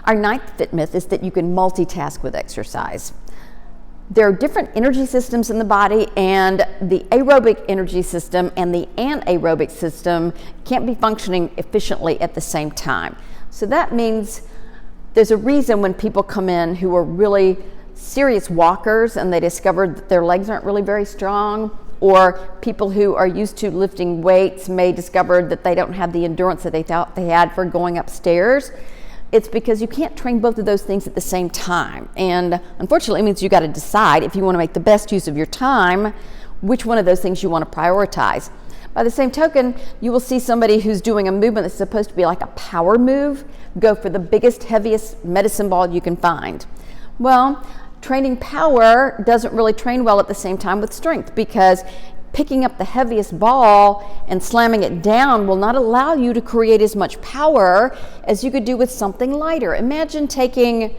Our ninth fit myth is that you can multitask with exercise. There are different energy systems in the body, and the aerobic energy system and the anaerobic system can't be functioning efficiently at the same time. So that means there's a reason when people come in who are really serious walkers and they discovered that their legs aren't really very strong, or people who are used to lifting weights may discover that they don't have the endurance that they thought they had for going upstairs. It's because you can't train both of those things at the same time. And unfortunately, it means you got to decide, if you want to make the best use of your time, which one of those things you want to prioritize. By the same token, you will see somebody who's doing a movement that's supposed to be like a power move go for the biggest, heaviest medicine ball you can find. Well, training power doesn't really train well at the same time with strength, because picking up the heaviest ball and slamming it down will not allow you to create as much power as you could do with something lighter. Imagine taking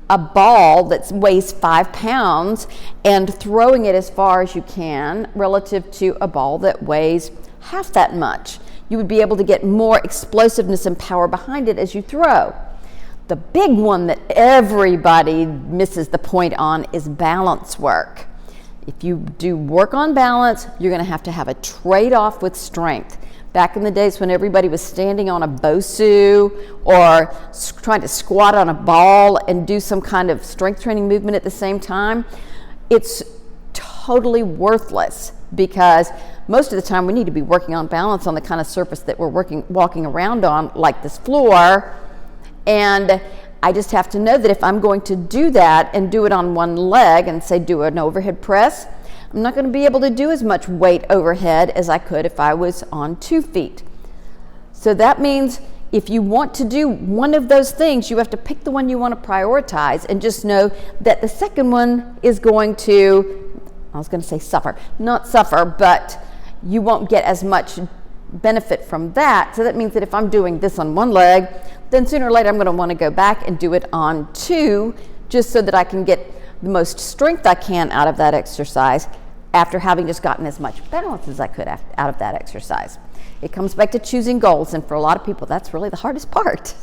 a ball that weighs 5 pounds and throwing it as far as you can relative to a ball that weighs half that much. You would be able to get more explosiveness and power behind it as you throw. The big one that everybody misses the point on is balance work. If you do work on balance, you're going to have a trade-off with strength. Back in the days when everybody was standing on a Bosu or trying to squat on a ball and do some kind of strength training movement at the same time, it's totally worthless, because most of the time we need to be working on balance on the kind of surface that we're walking around on, like this floor. And I just have to know that if I'm going to do that and do it on one leg and say do an overhead press, I'm not going to be able to do as much weight overhead as I could if I was on 2 feet. So that means if you want to do one of those things, you have to pick the one you want to prioritize, and just know that the second one is going to, I was going to say suffer, not suffer, but you won't get as much benefit from that. So that means that if I'm doing this on one leg, then sooner or later I'm going to want to go back and do it on 2, just so that I can get the most strength I can out of that exercise after having just gotten as much balance as I could out of that exercise. It comes back to choosing goals, and for a lot of people that's really the hardest part.